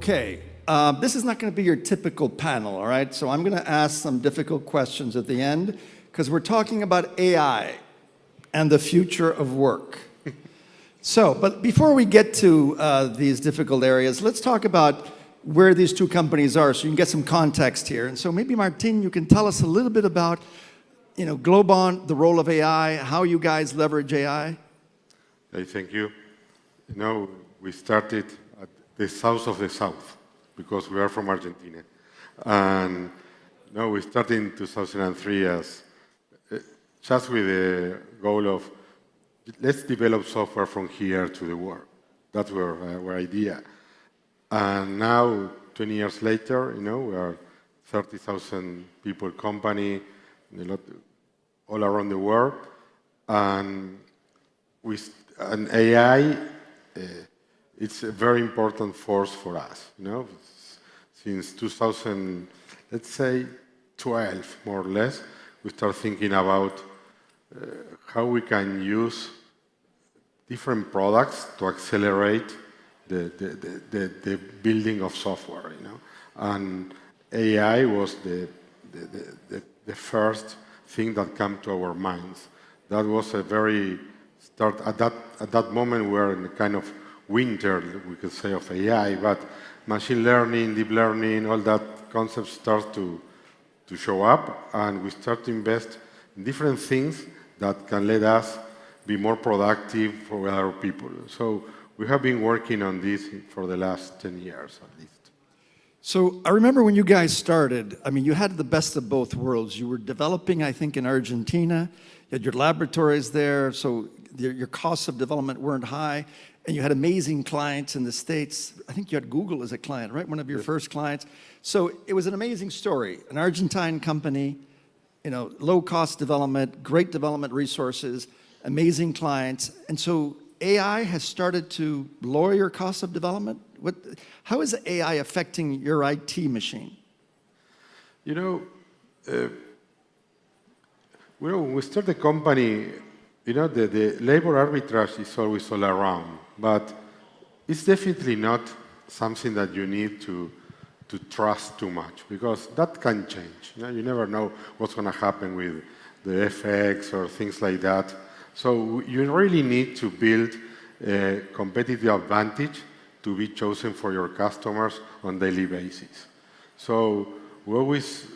Okay, this is not going to be your typical panel, all right? So I'm going to ask some difficult questions at the end because we're talking about AI and the future of work. So, but before we get to these difficult areas, let's talk about where these two companies are so you can get some context here. And so maybe, Martin, you can tell us a little bit about, Globant, the role of AI, how you guys leverage AI. Hey, thank you. We started at the south of the south because we are from Argentina. And we started in 2003 as just with the goal of let's develop software from here to the world. That's our idea. And now, 20 years later, we are 30,000 people company, all around the world. And AI, it's a very important force for us. Since 2000, let's say 12, more or less, we start thinking about how we can use different products to accelerate the building of software. And AI was the first thing that came to our minds. That was a very start at that moment. We were in a kind of winter, we could say, of AI, but machine learning, deep learning, all that concepts start to show up, and we start to invest in different things that can let us be more productive for other people. So we have been working on this for the last 10 years at least. So I remember when you guys started, you had the best of both worlds. You were developing, I think, in Argentina. You had your laboratories there, so your costs of development weren't high. And you had amazing clients in the States. I think you had Google as a client, right? One of your first clients. So it was an amazing story. An Argentine company, low-cost development, great development resources, amazing clients. And so AI has started to lower your cost of development? How is AI affecting your IT machine? When we start the company, the labor arbitrage is always all around, but it's definitely not something that you need to trust too much, because that can change. You never know what's going to happen with the FX or things like that. So you really need to build a competitive advantage to be chosen for your customers on a daily basis. So we always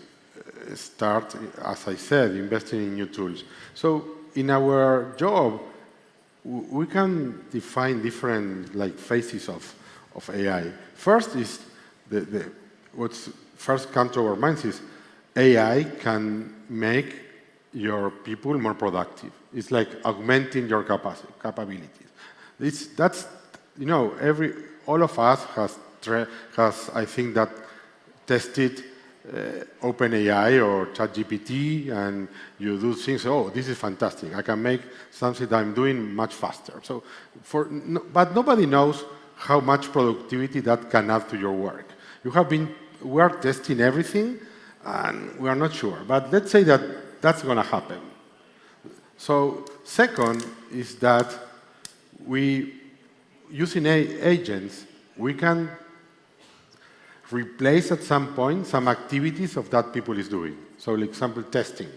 start, as I said, investing in new tools. So in our job, we can define different phases of AI. First is what's first come to our minds is AI can make your people more productive. It's like augmenting your capabilities. All of us has I think that tested OpenAI or ChatGPT, and you do things. Oh, this is fantastic! I can make something that I'm doing much faster. So, but nobody knows how much productivity that can add to your work. We are testing everything, and we are not sure. But let's say that that's going to happen. So, second is that using agents, we can replace at some point some activities of that people is doing. So, for example, testing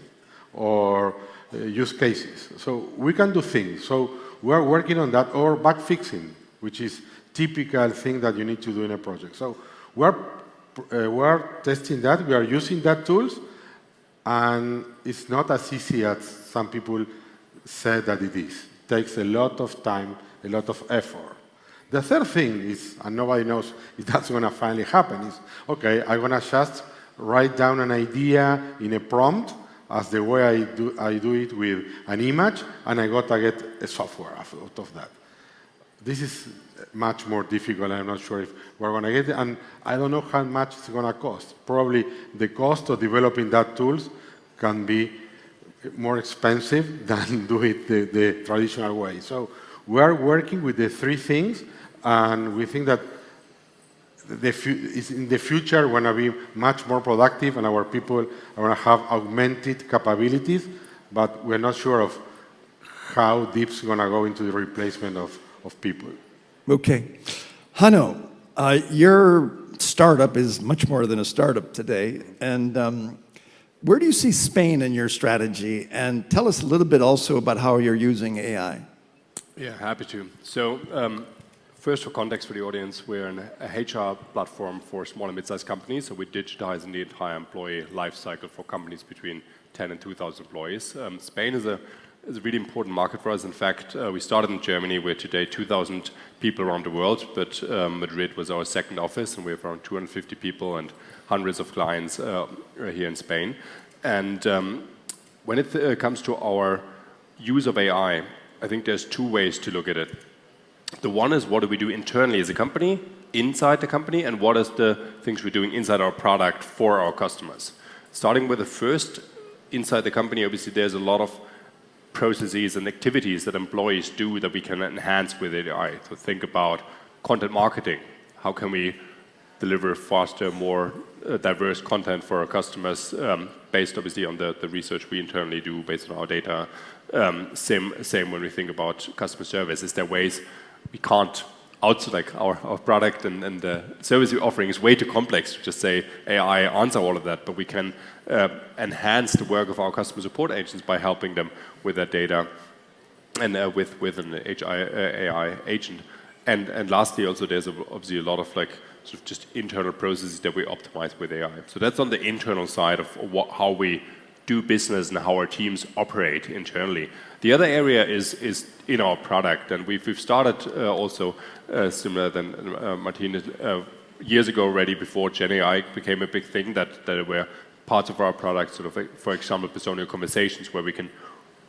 or use cases. So we can do things. So we are working on that, or bug fixing, which is typical thing that you need to do in a project. So we are testing that. We are using that tools, and it's not as easy as some people said that it is. It takes a lot of time, a lot of effort. The third thing is, and nobody knows if that's going to finally happen, is, okay, I'm going to just write down an idea in a prompt as the way I do it with an image, and I got to get a software out of that. This is much more difficult. I'm not sure if we're going to get it, and I don't know how much it's going to cost. Probably the cost of developing that tools can be more expensive than do it the traditional way. So we are working with the three things, and we think that in the future we're going to be much more productive, and our people are going to have augmented capabilities, but we're not sure of how deep it's going to go into the replacement of people. Okay. Hanno, Your startup is much more than a startup today. And where do you see Spain in your strategy? And tell us a little bit also about how you're using AI. Yeah, happy to. So, first, for context for the audience, we're a HR platform for small and mid-sized companies. So we digitize the entire employee life cycle for companies between 10 and 2,000 employees. Spain is a really important market for us. In fact, we started in Germany. We're today 2,000 people around the world, but Madrid was our second office, and we have around 250 people and hundreds of clients here in Spain. And when it comes to our use of AI, I think there's two ways to look at it. The one is, what do we do internally as a company, inside the company, and what is the things we're doing inside our product for our customers. Starting with the first, inside the company, obviously there's a lot of processes and activities that employees do that we can enhance with AI. So think about content marketing. How can we deliver faster, more diverse content for our customers, based obviously on the research we internally do based on our data. Same when we think about customer service. Is there ways we can't outsource, like our product and the service we're offering is way too complex to just say AI answer all of that, but we can enhance the work of our customer support agents by helping them with that data and with an AI agent. And lastly, also there's obviously a lot of like sort of just internal processes that we optimize with AI. So that's on the internal side of how we do business and how our teams operate internally. The other area is in our product, and we've started also similar than Martin years ago already, before GenAI became a big thing, that were parts of our product, sort of like, for example, Personio Conversations, where we can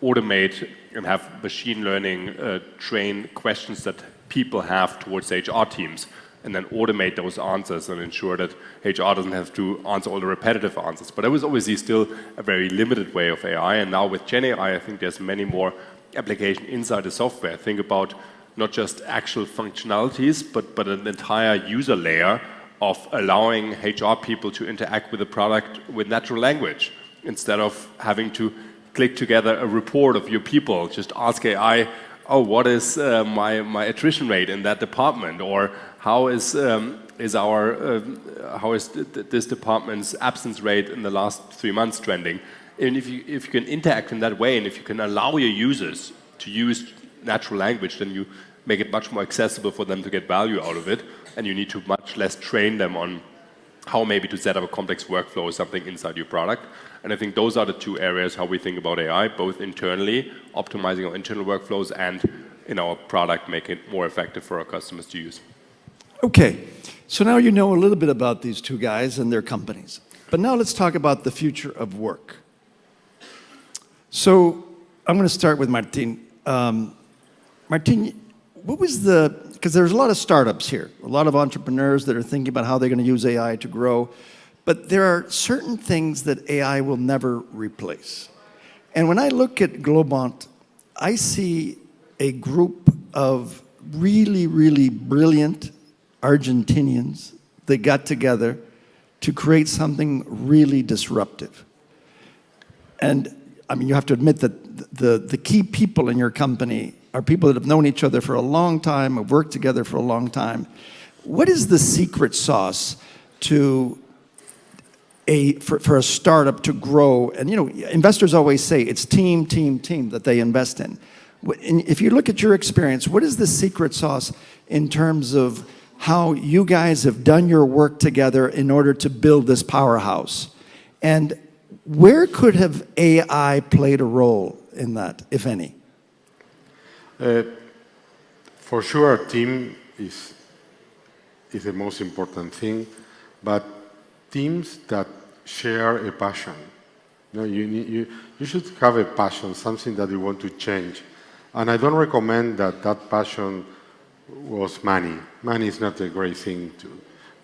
automate and have machine learning train questions that people have towards HR teams, and then automate those answers and ensure that HR doesn't have to answer all the repetitive answers. But that was obviously still a very limited way of AI, and now with GenAI, I think there's many more applications inside the software. Think about not just actual functionalities, but an entire user layer of allowing HR people to interact with the product with natural language. Instead of having to click together a report of your people, just ask AI, oh, what is my attrition rate in that department? Or how is this department's absence rate in the last 3 months trending? And if you can interact in that way, and if you can allow your users to use natural language, then you make it much more accessible for them to get value out of it, and you need to much less train them on how maybe to set up a complex workflow or something inside your product. And I think those are the two areas how we think about AI, both internally, optimizing our internal workflows, and in our product, make it more effective for our customers to use. Okay, so now you know a little bit about these two guys and their companies. But now let's talk about the future of work. So I'm going to start with Martin. Martin, what was because there's a lot of startups here, a lot of entrepreneurs that are thinking about how they're going to use AI to grow, but there are certain things that AI will never replace. And when I look at Globant, I see a group of really, really brilliant Argentinians that got together to create something really disruptive. And I mean, you have to admit that the key people in your company are people that have known each other for a long time, have worked together for a long time. What is the secret sauce to for a startup to grow? And you know, investors always say it's team that they invest in. If you look at your experience, what is the secret sauce in terms of how you guys have done your work together in order to build this powerhouse? And where could have AI played a role in that, if any? For sure, team is the most important thing, but teams that share a passion. You know, you should have a passion, something that you want to change. And I don't recommend that passion was money. Money is not a great thing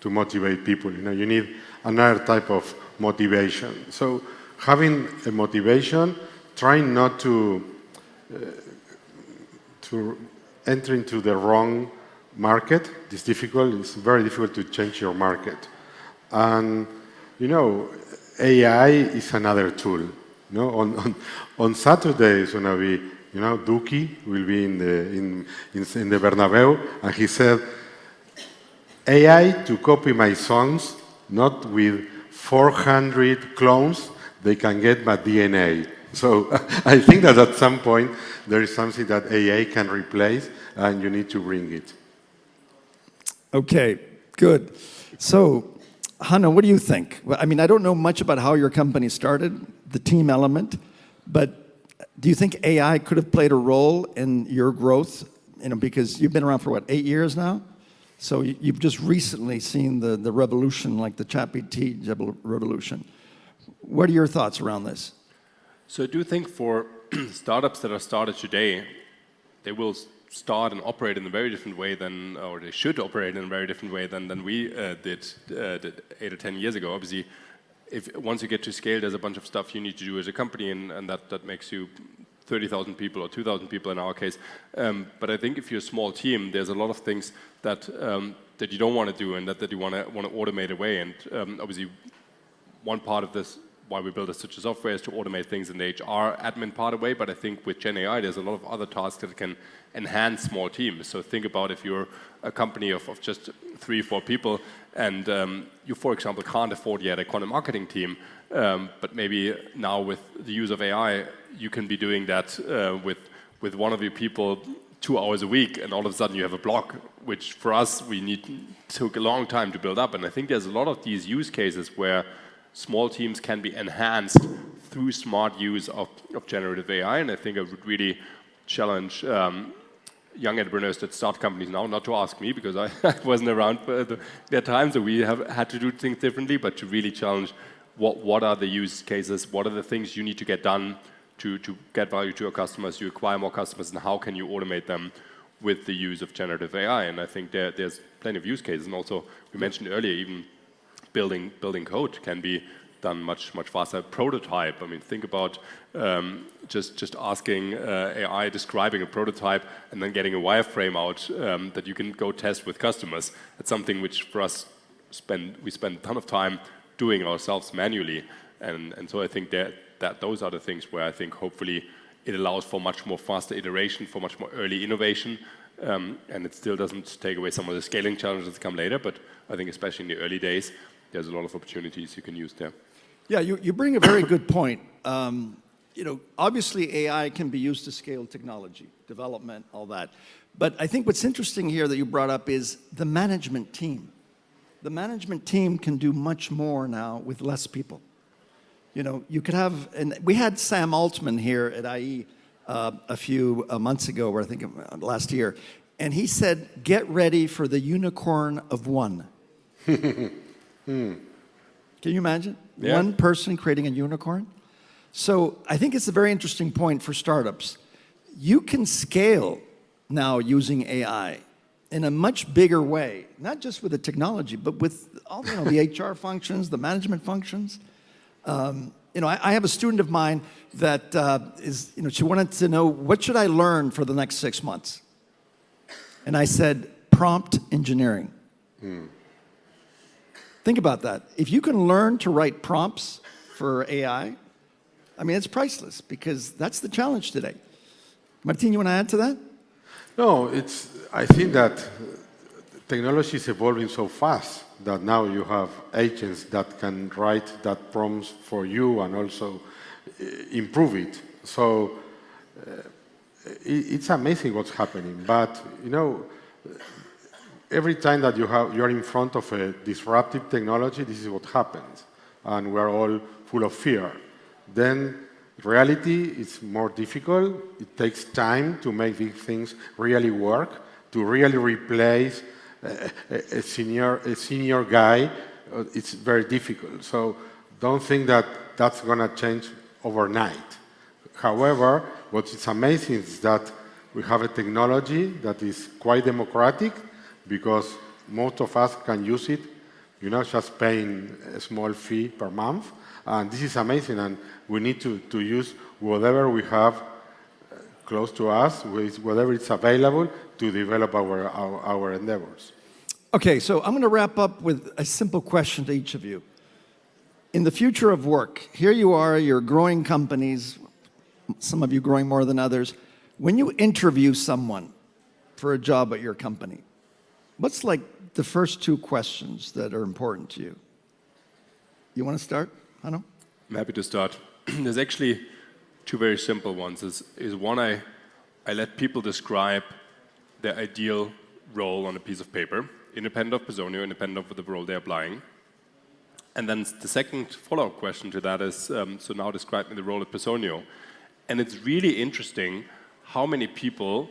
to motivate people. You know, you need another type of motivation. So having a motivation, trying not to enter into the wrong market is difficult. It's very difficult to change your market. And, you know, AI is another tool. You know, on Saturday it's going to be, you know, Duki will be in the Bernabeu, and he said, AI to copy my songs, not with 400 clones, they can get my DNA. So I think that at some point there is something that AI can replace and you need to bring it. Okay, good. So, Hanno, what do you think? Well, I mean, I don't know much about how your company started, the team element, but do you think AI could have played a role in your growth? You know, because you've been around for what, 8 years now? So you've just recently seen the revolution, like the ChatGPT revolution. What are your thoughts around this? So I do think for startups that are started today, they will start and operate in a very different way than, or they should operate in a very different way than we did 8 or 10 years ago. Obviously, once you get to scale, there's a bunch of stuff you need to do as a company, and that makes you 30,000 people or 2,000 people in our case. But I think if you're a small team, there's a lot of things that that you don't want to do and that you want to automate away. And obviously, one part of this, why we build such a software, is to automate things in the HR admin part away. But I think with Gen AI, there's a lot of other tasks that can enhance small teams. So think about if you're a company of just 3 or 4 people, and you, for example, can't afford yet a content marketing team, but maybe now with the use of AI, you can be doing that with one of your people 2 hours a week, and all of a sudden you have a blog, which for us took a long time to build up. And I think there's a lot of these use cases where small teams can be enhanced through smart use of generative AI, and I think I would really challenge young entrepreneurs that start companies now, not to ask me because I wasn't around for their times, so we have had to do things differently, but to really challenge what are the use cases, what are the things you need to get done to get value to your customers, to acquire more customers, and how can you automate them with the use of generative AI. And I think there's plenty of use cases. And also, we mentioned earlier, even building code can be done much faster. Prototype, I mean, think about just asking AI, describing a prototype, and then getting a wireframe out that you can go test with customers. That's something which for us, we spend a ton of time doing ourselves manually. And so I think that those are the things where I think hopefully it allows for much more faster iteration, for much more early innovation, and it still doesn't take away some of the scaling challenges that come later, but I think especially in the early days, there's a lot of opportunities you can use there. Yeah, you bring a very good point. You know, obviously AI can be used to scale technology, development, all that. But I think what's interesting here that you brought up is the management team. The management team can do much more now with less people. You know, you could have, and we had Sam Altman here at IE a few months ago, or I think last year, and he said, "Get ready for the unicorn of one." Can you imagine? Yeah. One person creating a unicorn? So I think it's a very interesting point for startups. You can scale now using AI in a much bigger way, not just with the technology, but with all the HR functions, the management functions. You know, I have a student of mine that she wanted to know, what should I learn for the next 6 months? And I said, prompt engineering. Think about that. If you can learn to write prompts for AI, I mean, it's priceless because that's the challenge today. Martin, you want to add to that? No, I think that technology is evolving so fast that now you have agents that can write that prompts for you and also improve it. So it's amazing what's happening. But, you know, every time that you're in front of a disruptive technology, this is what happens. And we're all full of fear. Then reality is more difficult. It takes time to make these things really work, to really replace a senior guy. It's very difficult. So don't think that that's going to change overnight. However, what is amazing is that we have a technology that is quite democratic because most of us can use it, you know, just paying a small fee per month. And this is amazing, and we need to use whatever we have close to us, whatever is available to develop our endeavors. Okay, so I'm going to wrap up with a simple question to each of you. In the future of work, here you are, you're growing companies, some of you growing more than others. When you interview someone for a job at your company, What's like the first two questions that are important to you? You want to start, Hanno? I'm happy to start. There's actually two very simple ones. Is one, I let people describe their ideal role on a piece of paper, independent of Personio, independent of the role they're applying. And then the second follow-up question to that is, so now describe me the role at Personio. And it's really interesting how many people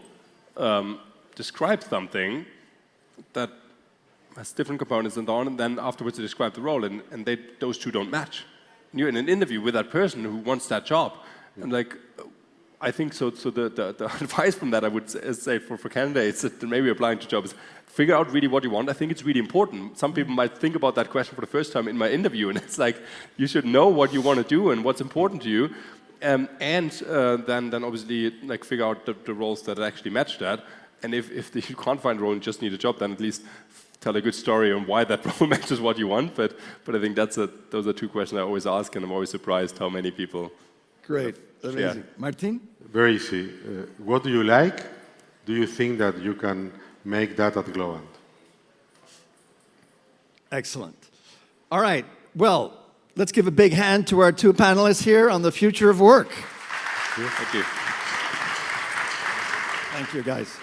describe something that has different components and on, and then afterwards they describe the role, and those two don't match. And you're in an interview with that person who wants that job, and like, I think so. So the advice from that I would say for candidates that maybe applying to jobs, figure out really what you want. I think it's really important. Some people might think about that question for the first time in my interview, and it's like you should know what you want to do and what's important to you, and then obviously like figure out the roles that actually match that. And if you can't find a role and just need a job, then at least tell a good story on why that role matches what you want. But I think those are two questions I always ask, and I'm always surprised how many people. Great, amazing. Yeah. Martin? Very easy. What do you like? Do you think that you can make that at Globant? Excellent. All right, well, let's give a big hand to our two panelists here on the future of work. Thank you. Thank you, guys.